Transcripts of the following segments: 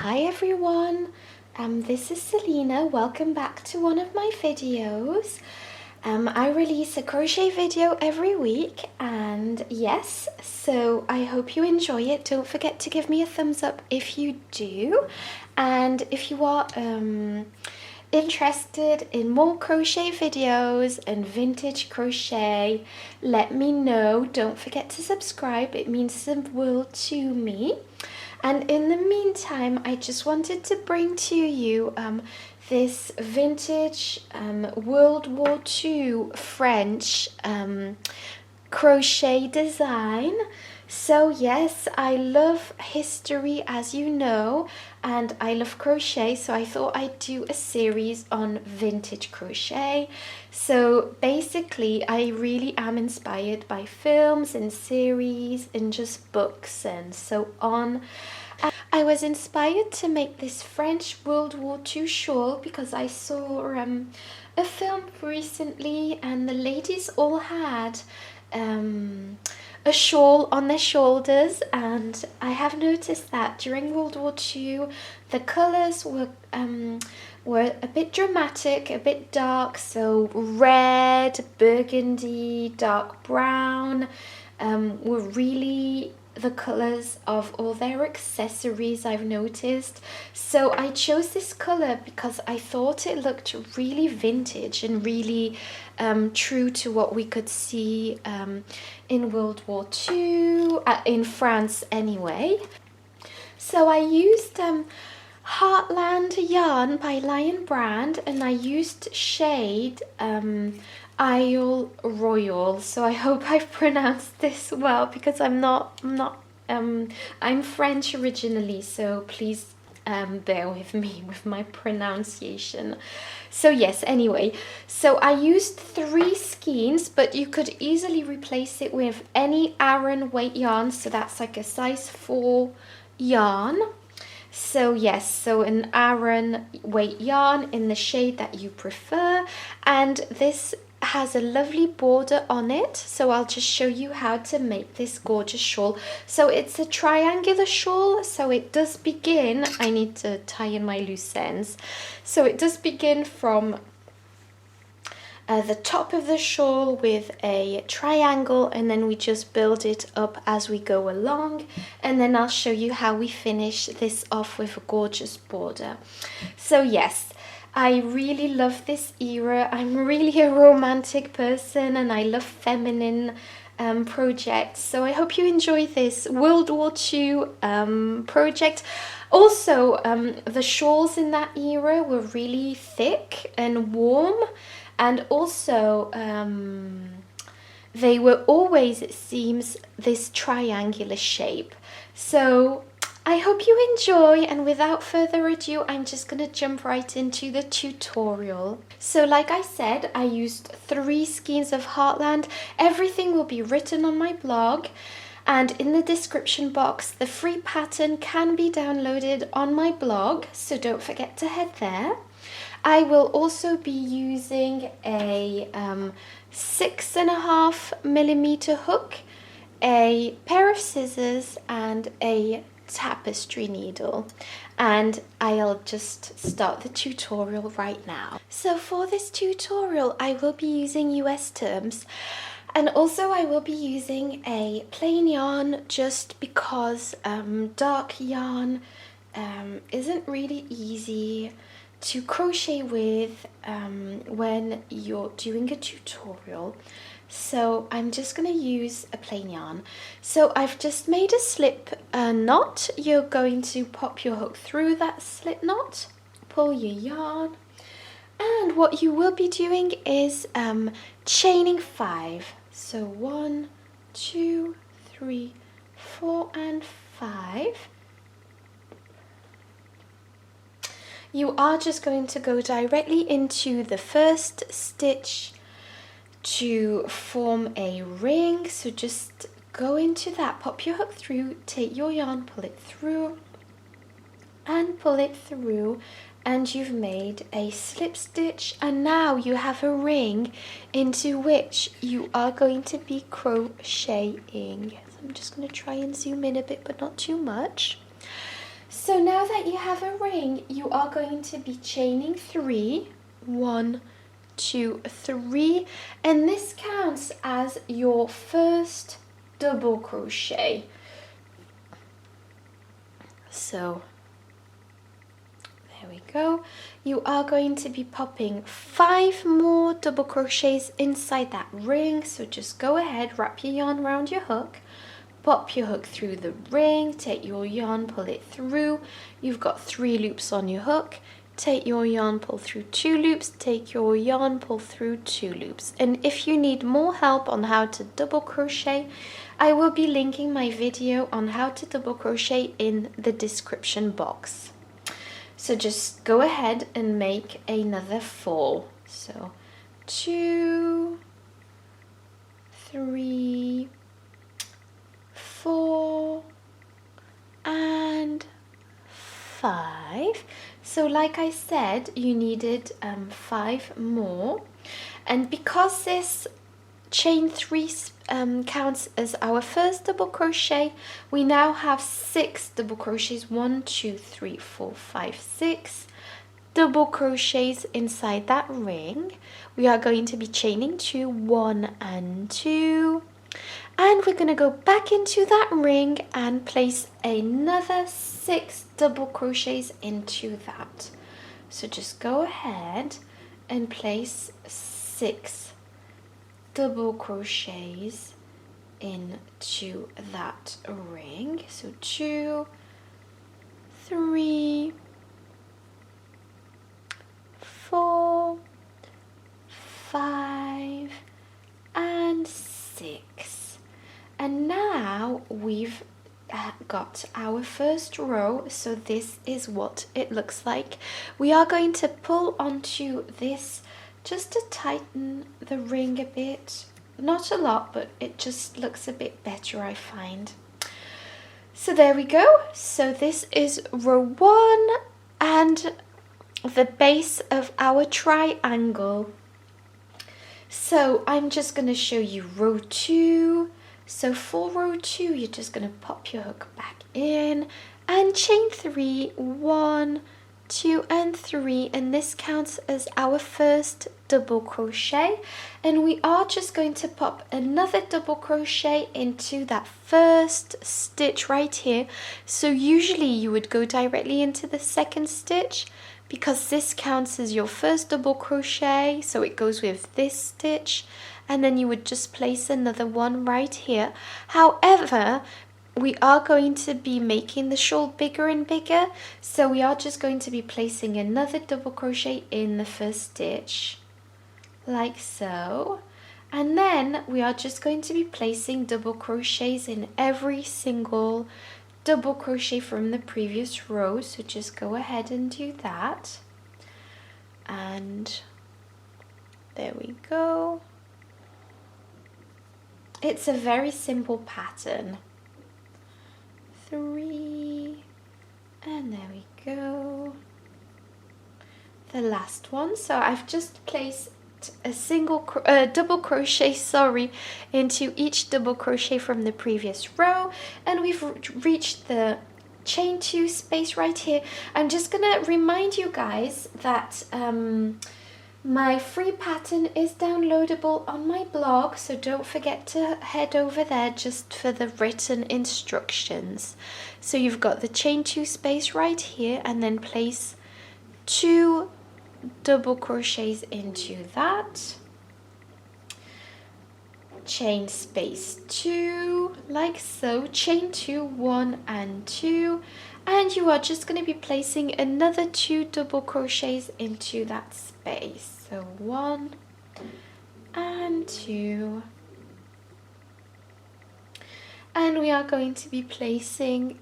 Hi everyone, this is Selena. Welcome back to one of my videos. I release a crochet video every week, and yes, so I hope you enjoy it. Don't forget to give me a thumbs up if you do, and if you are interested in more crochet videos and vintage crochet, let me know. Don't forget to subscribe, it means the world to me. And in the meantime, I just wanted to bring to you this vintage World War II French crochet design. So yes, I love history, as you know, and I love crochet, so I thought I'd do a series on vintage crochet. So basically, I really am inspired by films and series and just books and so on. I was inspired to make this French World War II shawl because I saw a film recently and the ladies all had a shawl on their shoulders, and I have noticed that during World War II the colours were a bit dramatic, a bit dark, so red, burgundy, dark brown were really the colours of all their accessories, I've noticed. So I chose this colour because I thought it looked really vintage and really true to what we could see in World War II, in France anyway. So I used Heartland yarn by Lion Brand, and I used shade Isle Royale. So I hope I've pronounced this well, because I'm French originally, so please bear with me with my pronunciation. So yes, anyway, so I used 3 skeins, but you could easily replace it with any Aran weight yarn, so that's like a size 4 yarn. So yes, so an Aran weight yarn in the shade that you prefer, and this has a lovely border on it, so I'll just show you how to make this gorgeous shawl. So it's a triangular shawl, so it does begin, I need to tie in my loose ends, so it does begin from the top of the shawl with a triangle, and then we just build it up as we go along, and then I'll show you how we finish this off with a gorgeous border. So yes, I really love this era. I'm really a romantic person and I love feminine projects, so I hope you enjoy this World War II project. Also, the shawls in that era were really thick and warm, and also they were always, it seems, this triangular shape. So I hope you enjoy, and without further ado, I'm just going to jump right into the tutorial. So like I said, I used 3 skeins of Heartland. Everything will be written on my blog, and in the description box the free pattern can be downloaded on my blog, so don't forget to head there. I will also be using a 6.5mm hook, a pair of scissors and a tapestry needle, and I'll just start the tutorial right now. So for this tutorial I will be using US terms, and also I will be using a plain yarn just because dark yarn isn't really easy to crochet with when you're doing a tutorial. So I'm just going to use a plain yarn. So I've just made a slip knot. You're going to pop your hook through that slip knot, pull your yarn, and what you will be doing is chaining 5. So 1, 2, 3, 4 and 5. You are just going to go directly into the first stitch to form a ring. So just go into that, pop your hook through, take your yarn, pull it through and pull it through, and you've made a slip stitch, and now you have a ring into which you are going to be crocheting. So I'm just going to try and zoom in a bit, but not too much. So now that you have a ring, you are going to be chaining 3. 1, 2, 3, and this counts as your first double crochet. So there we go. You are going to be popping 5 more double crochets inside that ring, so just go ahead, wrap your yarn around your hook, pop your hook through the ring, take your yarn, pull it through. You've got 3 loops on your hook. Take your yarn, pull through 2 loops, take your yarn, pull through 2 loops. And if you need more help on how to double crochet, I will be linking my video on how to double crochet in the description box. So just go ahead and make another 4. So 2, 3, 4, and 5. So like I said, you needed 5 more, and because this chain 3 counts as our first double crochet, we now have 6 double crochets. 1, 2, 3, 4, 5, 6 double crochets inside that ring. We are going to be chaining 2, 1 and 2, and we're going to go back into that ring and place another 6 double crochets into that. So just go ahead and place 6 double crochets into that ring. So 2, 3, 4, 5, and 6. And now we've got our first row, so this is what it looks like. We are going to pull onto this just to tighten the ring a bit. Not a lot, but it just looks a bit better, I find. So there we go. So this is row 1 and the base of our triangle. So I'm just going to show you row 2. So for row 2, you're just going to pop your hook back in and chain 3, 1, 2 and 3, and this counts as our first double crochet. And we are just going to pop another double crochet into that first stitch right here. So usually you would go directly into the second stitch, because this counts as your first double crochet, so it goes with this stitch, and then you would just place another one right here. However, we are going to be making the shawl bigger and bigger, so we are just going to be placing another double crochet in the first stitch, like so. And then we are just going to be placing double crochets in every single double crochet from the previous row, so just go ahead and do that. And there we go. It's a very simple pattern. 3, and there we go. The last one. So I've just placed a double crochet, into each double crochet from the previous row, and we've reached the chain 2 space right here. I'm just gonna remind you guys that my free pattern is downloadable on my blog, so don't forget to head over there just for the written instructions. So you've got the chain 2 space right here, and then place 2 double crochets into that, chain space 2 like so, chain 2, 1 and 2, and you are just going to be placing another 2 double crochets into that space. So 1 and 2, and we are going to be placing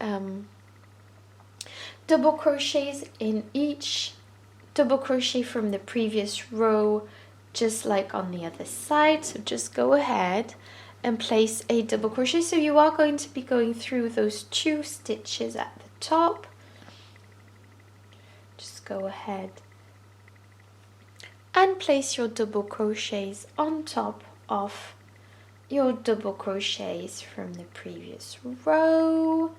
double crochets in each double crochet from the previous row, just like on the other side. So just go ahead and place a double crochet. So you are going to be going through those 2 stitches at the top. Just go ahead and place your double crochets on top of your double crochets from the previous row.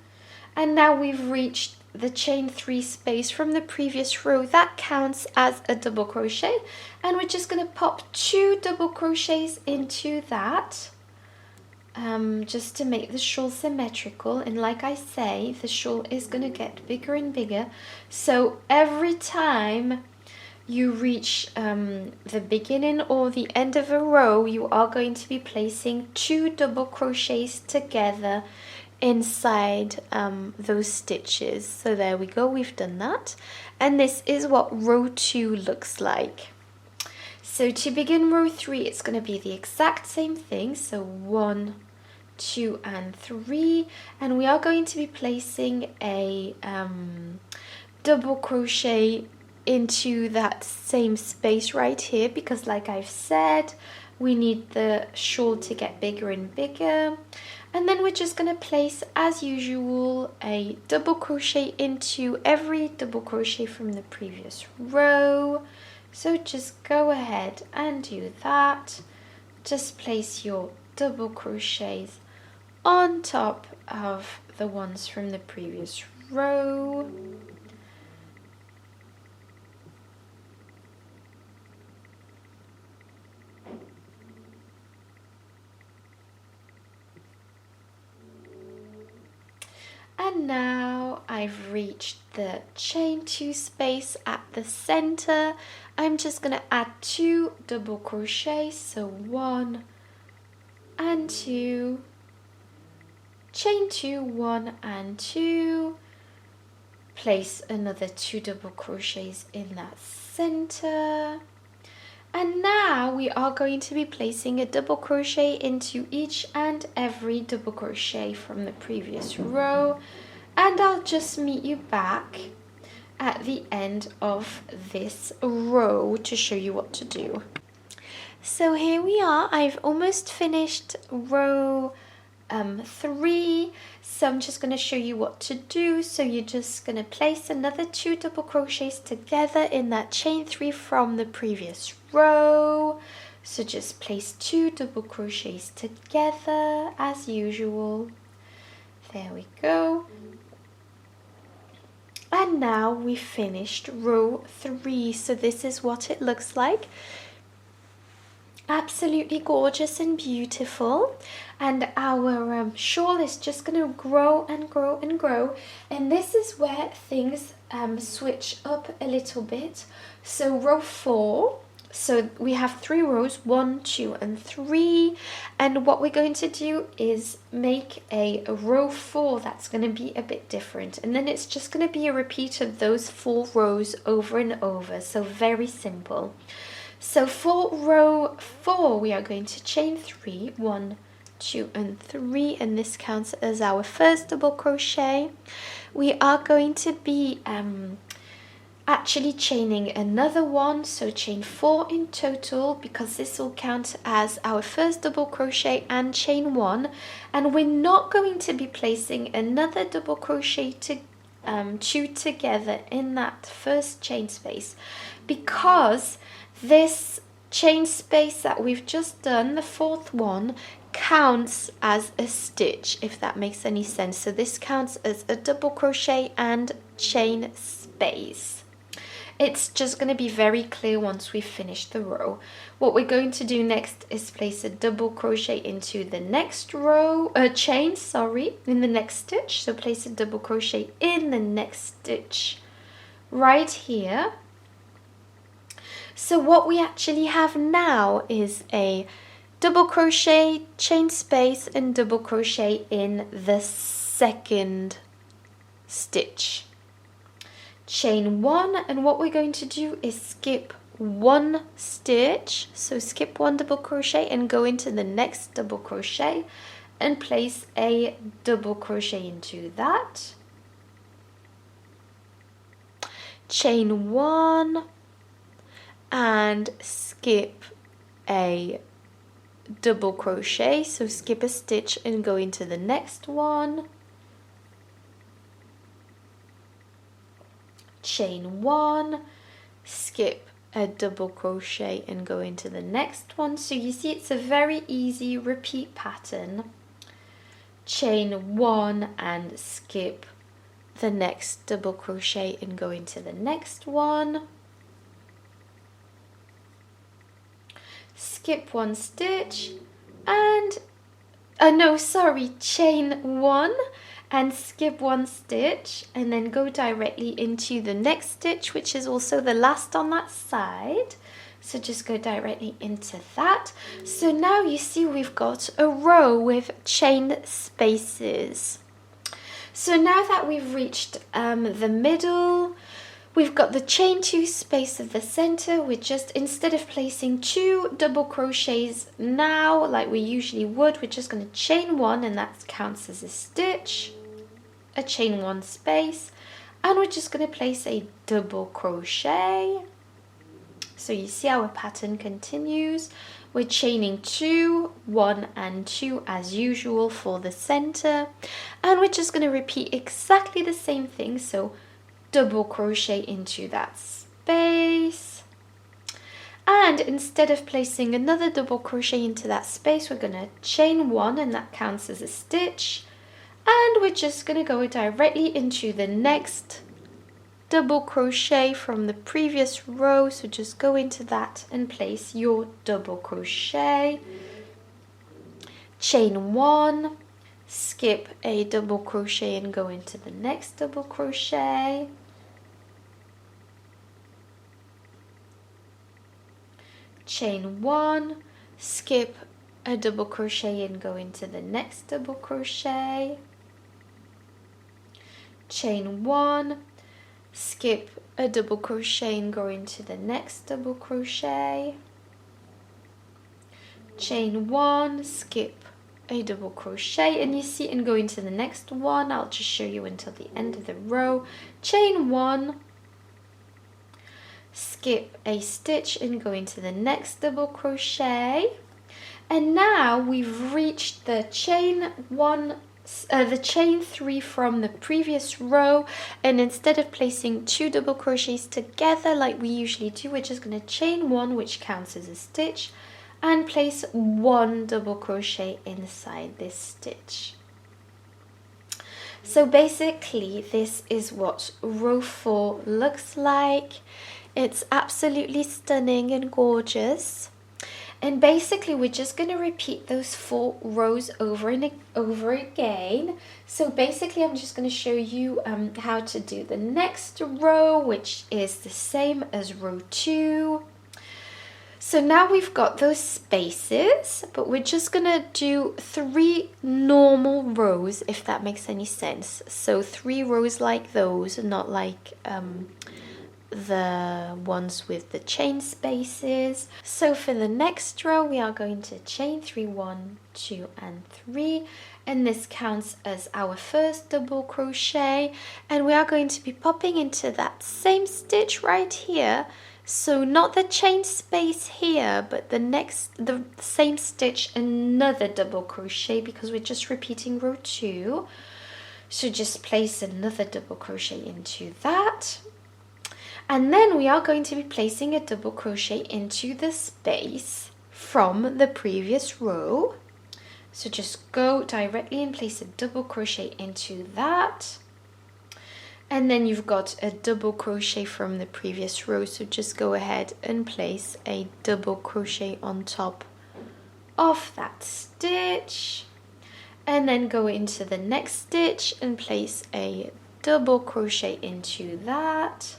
And now we've reached the chain 3 space from the previous row, that counts as a double crochet, and we're just going to pop 2 double crochets into that, just to make the shawl symmetrical. And like I say, the shawl is going to get bigger and bigger, so every time you reach the beginning or the end of a row, you are going to be placing 2 double crochets together inside those stitches. So there we go, we've done that, and this is what row 2 looks like. So to begin row 3, it's going to be the exact same thing, so 1, 2 and 3, and we are going to be placing a double crochet into that same space right here, because like I've said, we need the shawl to get bigger and bigger. And then we're just going to place, as usual, a double crochet into every double crochet from the previous row. So just go ahead and do that. Just place your double crochets on top of the ones from the previous row. And now I've reached the chain 2 space at the center. I'm just going to add 2 double crochets, so 1 and 2, chain 2, 1 and 2, place another 2 double crochets in that center. And now we are going to be placing a double crochet into each and every double crochet from the previous row, and I'll just meet you back at the end of this row to show you what to do. So here we are, I've almost finished row 3, so I'm just going to show you what to do. So you're just going to place another 2 double crochets together in that chain 3 from the previous row. So just place 2 double crochets together as usual. There we go. And now we finished row 3, so this is what it looks like. Absolutely gorgeous and beautiful, and our shawl is just going to grow and grow and grow, and this is where things switch up a little bit. So row 4, so we have 3 rows, 1, 2 and 3, and what we're going to do is make a row 4 that's going to be a bit different, and then it's just going to be a repeat of those 4 rows over and over, so very simple. So for row 4, we are going to chain 3, 1, 2 and 3, and this counts as our first double crochet. We are going to be actually chaining another one, so chain 4 in total, because this will count as our first double crochet and chain 1, and we're not going to be placing another double crochet to 2 together in that first chain space, because this chain space that we've just done, the 4th one, counts as a stitch, if that makes any sense. So this counts as a double crochet and chain space. It's just going to be very clear once we've finished the row. What we're going to do next is place a double crochet into the next row, chain, sorry, in the next stitch. So place a double crochet in the next stitch right here. So what we actually have now is a double crochet, chain space and double crochet in the second stitch. Chain 1, and what we're going to do is skip 1 stitch, so skip 1 double crochet and go into the next double crochet and place a double crochet into that. Chain 1 and skip a double crochet, so skip a stitch and go into the next one. Chain 1, skip a double crochet and go into the next one. So you see it's a very easy repeat pattern. Chain 1 and skip the next double crochet and go into the next one, skip one stitch, and chain one and skip one stitch, and then go directly into the next stitch, which is also the last on that side. So just go directly into that. So now you see we've got a row with chain spaces. So now that we've reached the middle, we've got the chain 2 space of the center. We're just, instead of placing 2 double crochets now like we usually would, we're just going to chain 1, and that counts as a stitch, a chain 1 space, and we're just going to place a double crochet. So you see our pattern continues. We're chaining 2, 1 and 2 as usual for the center, and we're just going to repeat exactly the same thing. So double crochet into that space, and instead of placing another double crochet into that space, we're going to chain 1, and that counts as a stitch, and we're just going to go directly into the next double crochet from the previous row. So just go into that and place your double crochet, chain 1, skip a double crochet and go into the next double crochet, chain 1, skip a double crochet and go into the next double crochet, chain 1, skip a double crochet and go into the next double crochet, chain 1, skip a double crochet, and you see, and go into the next one. I'll just show you until the end of the row. Chain 1, skip a stitch and go into the next double crochet, and now we've reached the chain 3 from the previous row, and instead of placing 2 double crochets together like we usually do, we're just going to chain 1, which counts as a stitch, and place 1 double crochet inside this stitch. So basically this is what row 4 looks like. It's absolutely stunning and gorgeous. And basically we're just going to repeat those 4 rows over and over again. So basically I'm just going to show you how to do the next row, which is the same as row 2. So now we've got those spaces, but we're just going to do 3 normal rows, if that makes any sense. So 3 rows like those, not like the ones with the chain spaces. So for the next row we are going to chain 3, 1, 2 and 3, and this counts as our first double crochet, and we are going to be popping into that same stitch right here. So not the chain space here, but the same stitch, another double crochet, because we're just repeating row 2. So just place another double crochet into that. And then we are going to be placing a double crochet into the space from the previous row. So just go directly and place a double crochet into that. And then you've got a double crochet from the previous row. So just go ahead and place a double crochet on top of that stitch. And then go into the next stitch and place a double crochet into that.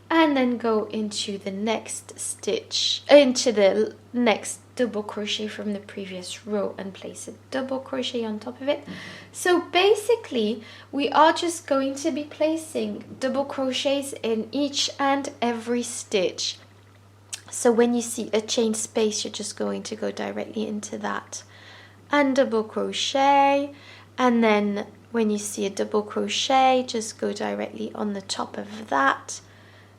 And then go into the next stitch, into the next double crochet from the previous row and place a double crochet on top of it. So basically we are just going to be placing double crochets in each and every stitch. So when you see a chain space, you're just going to go directly into that and double crochet, and then when you see a double crochet, just go directly on the top of that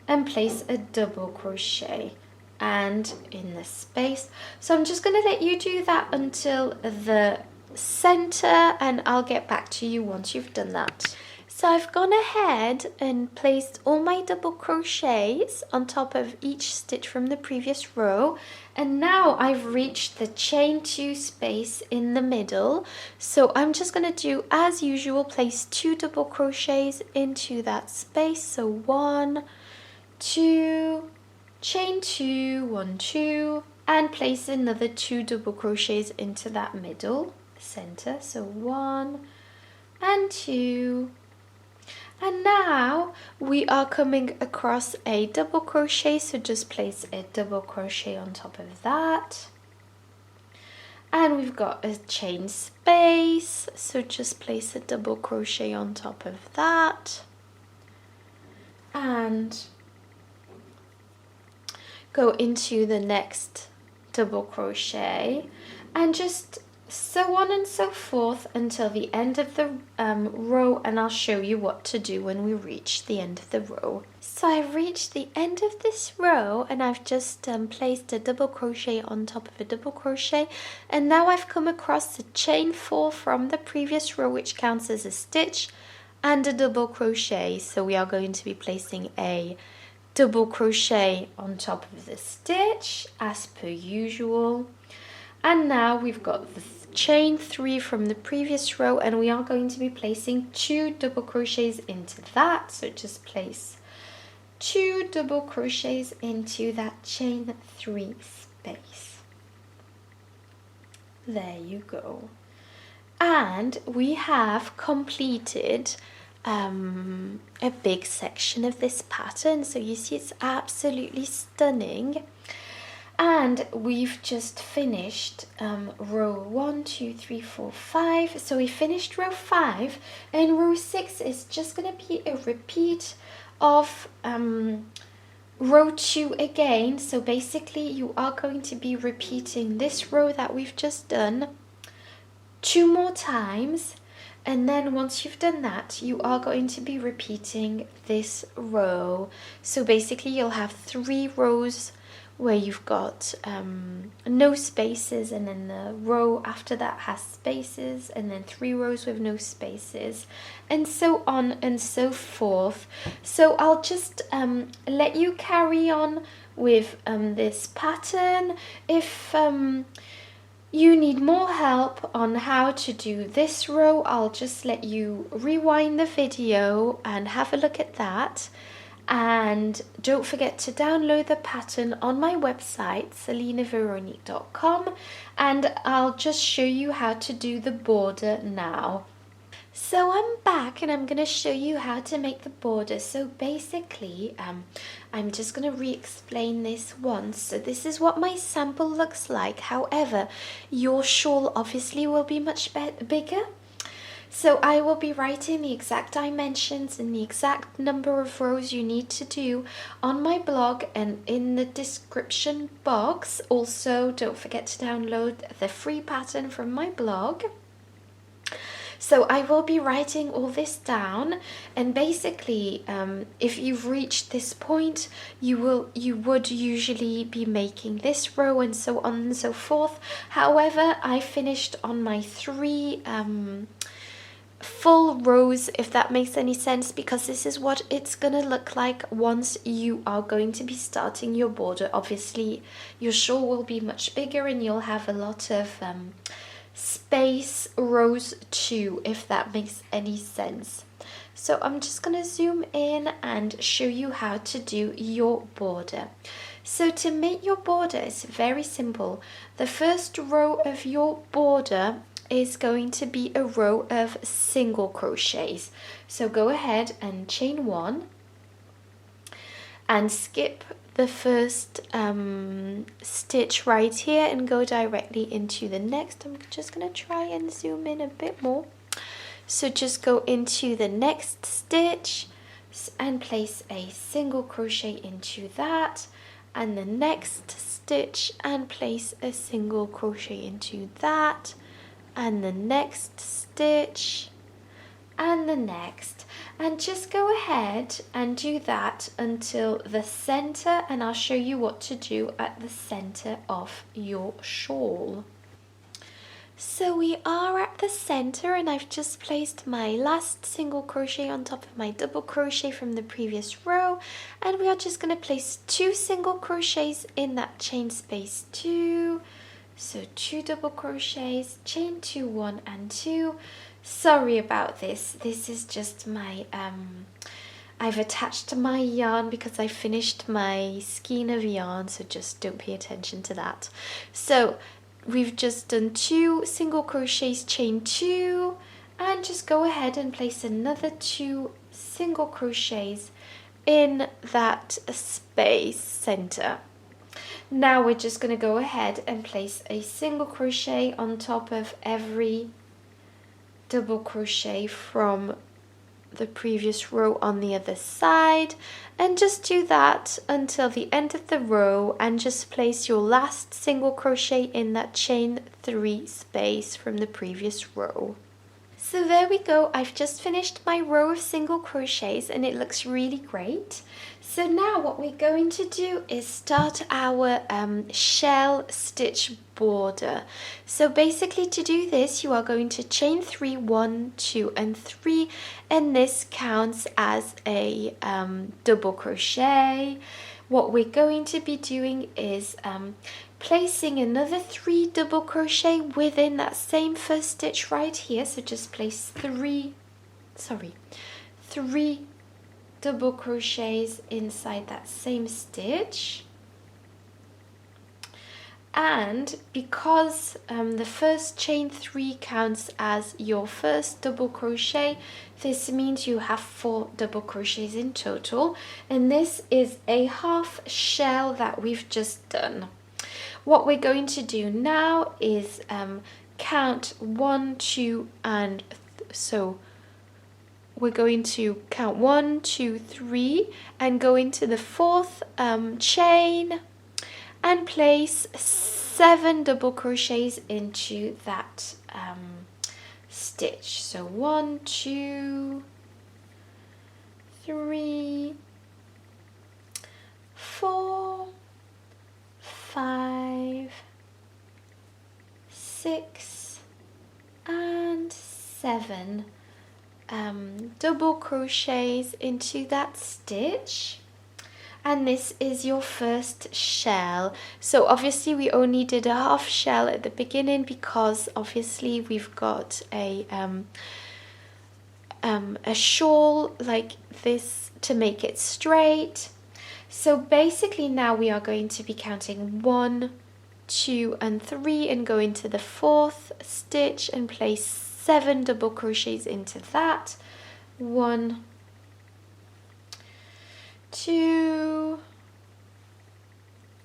and place a double crochet and in the space. So I'm just going to let you do that until the center, and I'll get back to you once you've done that. So I've gone ahead and placed all my double crochets on top of each stitch from the previous row, and now I've reached the chain 2 space in the middle. So I'm just going to do as usual, place 2 double crochets into that space. So 1, 2, chain 2, 1, 2, and place another 2 double crochets into that middle center. So 1 and 2. And now we are coming across a double crochet, so just place a double crochet on top of that. And we've got a chain space, so just place a double crochet on top of that. And go into the next double crochet and just so on and so forth until the end of the row, and I'll show you what to do when we reach the end of the row. So I've reached the end of this row and I've just placed a double crochet on top of a double crochet, and now I've come across the chain 4 from the previous row, which counts as a stitch and a double crochet. So we are going to be placing a double crochet on top of the stitch as per usual. And now we've got the chain 3 from the previous row, and we are going to be placing 2 double crochets into that. So just place 2 double crochets into that chain 3 space. There you go. And we have completed a big section of this pattern. So you see it's absolutely stunning. And we've just finished row 1, 2, 3, 4, 5. So we finished row 5, and row 6 is just going to be a repeat of row 2 again. So basically you are going to be repeating this row that we've just done 2 more times, and then once you've done that, you are going to be repeating this row. So basically you'll have 3 rows where you've got no spaces, and then the row after that has spaces, and then 3 rows with no spaces, and so on and so forth. So I'll just let you carry on with this pattern. If you need more help on how to do this row, I'll just let you rewind the video and have a look at that. And don't forget to download the pattern on my website, selinaveronique.com, and I'll just show you how to do the border now. So I'm back and I'm going to show you how to make the border. So basically, I'm just going to re-explain this once. So this is what my sample looks like. However, your shawl obviously will be much bigger. So I will be writing the exact dimensions and the exact number of rows you need to do on my blog and in the description box. Also, don't forget to download the free pattern from my blog. So I will be writing all this down, and basically if you've reached this point, you would usually be making this row and so on and so forth. However, I finished on my 3 full rows, if that makes any sense, because this is what it's gonna look like once you are going to be starting your border. Obviously your shawl will be much bigger and you'll have a lot of space rows too, if that makes any sense. So I'm just gonna zoom in and show you how to do your border. So to make your border, it's very simple. The first row of your border is going to be a row of single crochets. So go ahead and chain 1 and skip the first stitch right here and go directly into the next. I'm just going to try and zoom in a bit more. So just go into the next stitch and place a single crochet into that, and the next stitch and place a single crochet into that, and the next stitch, and the next, and just go ahead and do that until the center, and I'll show you what to do at the center of your shawl. So we are at the center, and I've just placed my last single crochet on top of my double crochet from the previous row, and we are just going to place 2 single crochets in that chain space 2. So 2 double crochets, chain 2, 1 and 2. Sorry about this. This is just my I've attached my yarn because I finished my skein of yarn, so just don't pay attention to that. So we've just done 2 single crochets, chain 2, and just go ahead and place another 2 single crochets in that space center. Now we're just going to go ahead and place a single crochet on top of every double crochet from the previous row on the other side, and just do that until the end of the row, and just place your last single crochet in that chain 3 space from the previous row. So there we go, I've just finished my row of single crochets and it looks really great. So now what we're going to do is start our shell stitch border. So basically to do this you are going to chain 3, 1, 2 and 3, and this counts as a double crochet. What we're going to be doing is placing another 3 double crochet within that same first stitch right here. So just place 3 double crochets inside that same stitch. And because the first chain 3 counts as your first double crochet, this means you have 4 double crochets in total, and this is a half shell that we've just done. What we're going to do now is count 1, 2 and so we're going to count 1, 2, 3 and go into the 4th chain and place 7 double crochets into that stitch. So 1, 2, 3, 4, 5, 6 and 7 double crochets into that stitch, and this is your first shell. So obviously we only did a half shell at the beginning because obviously we've got a shawl like this to make it straight. So basically now we are going to be counting 1, 2 and 3 and go into the 4th stitch and place 7 double crochets into that. 1, 2,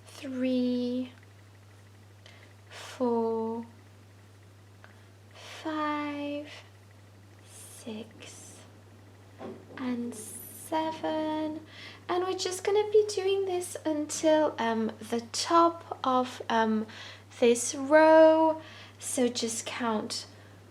3, 4, 5, 6 and 7, and we're just going to be doing this until the top of this row. So just count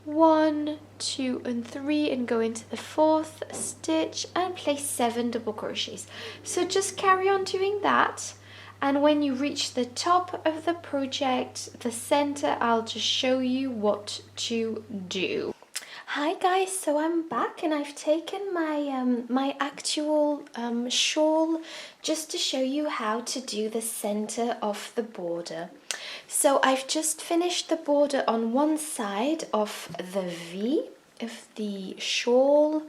1, 2 and 3 and go into the 4th stitch and place 7 double crochets. So just carry on doing that, and when you reach the top of the project, the center, I'll just show you what to do. Hi guys, so I'm back and I've taken my my actual shawl just to show you how to do the center of the border. So I've just finished the border on one side of the V of the shawl,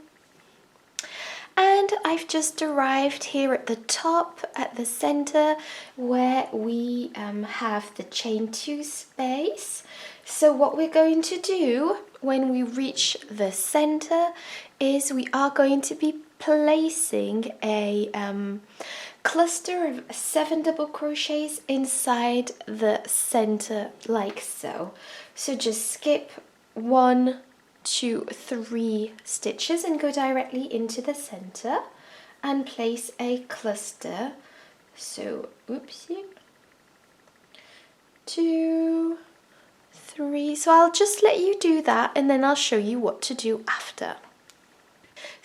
and I've just arrived here at the top, at the center, where we have the chain 2 space. So what we're going to do when we reach the center is we are going to be placing a cluster of 7 double crochets inside the center like so. So just skip 1, 2, 3 stitches and go directly into the center and place a cluster. So oopsie, 2, 3. So I'll just let you do that and then I'll show you what to do after.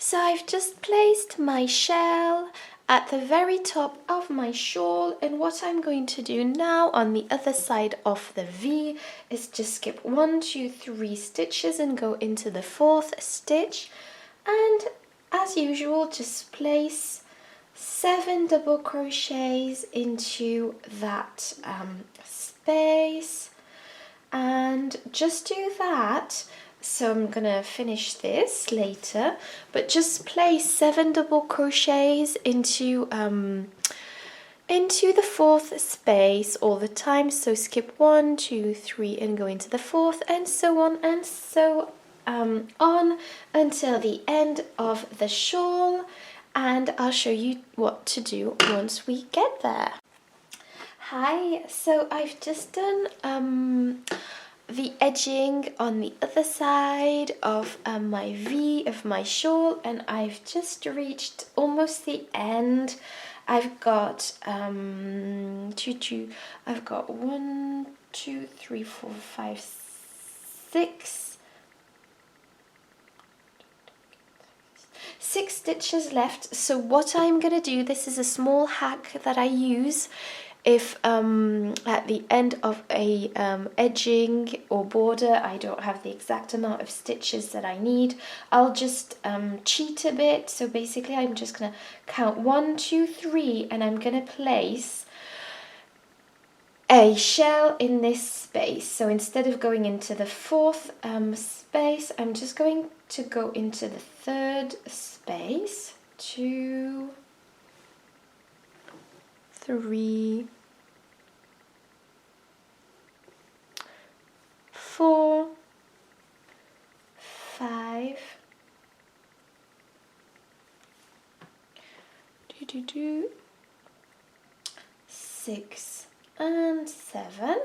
So I've just placed my shell at the very top of my shawl, and what I'm going to do now on the other side of the V is just skip 1, 2, 3 stitches and go into the 4th stitch, and as usual just place 7 double crochets into that space, and just do that. So I'm gonna finish this later, but just place 7 double crochets into the 4th space all the time. So skip 1, 2, 3 and go into the 4th, and so on and so on until the end of the shawl, and I'll show you what to do once we get there. Hi, so I've just done the edging on the other side of my V of my shawl, and I've just reached almost the end. I've got I've got 1, 2, 3, 4, 5, 6 stitches left. So what I'm gonna do, this is a small hack that I use if at the end of a edging or border I don't have the exact amount of stitches that I need. I'll just cheat a bit. So basically I'm just gonna count 1, 2, 3 and I'm gonna place a shell in this space. So instead of going into the 4th space, I'm just going to go into the 3rd space. 2, 3, 4, 5, 6 and 7.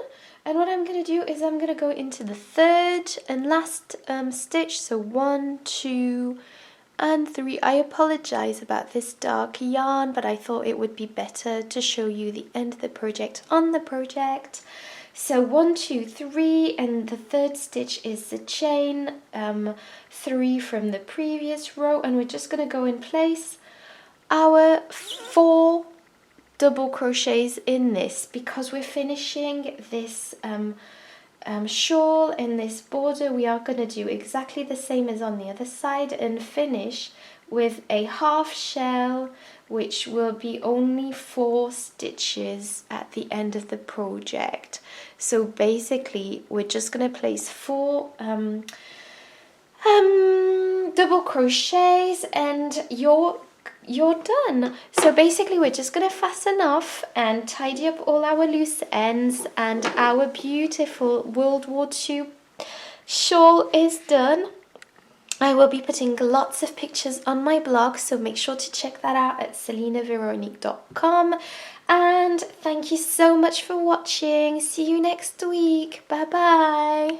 And what I'm going to do is I'm going to go into the 3rd and last stitch. So 1, 2 and 3. I apologize about this dark yarn, but I thought it would be better to show you the end of the project on the project. So 1, 2, 3, and the 3rd stitch is the chain 3 from the previous row, and we're just going to go and place our 4 double crochets in this, because we're finishing this shawl in this border. We are going to do exactly the same as on the other side and finish with a half shell, which will be only 4 stitches at the end of the project. So basically we're just going to place 4 double crochets and you're done. So basically we're just going to fasten off and tidy up all our loose ends, and our beautiful World War II shawl is done. I will be putting lots of pictures on my blog, so make sure to check that out at selinaveronique.com. And thank you so much for watching. See you next week. Bye bye.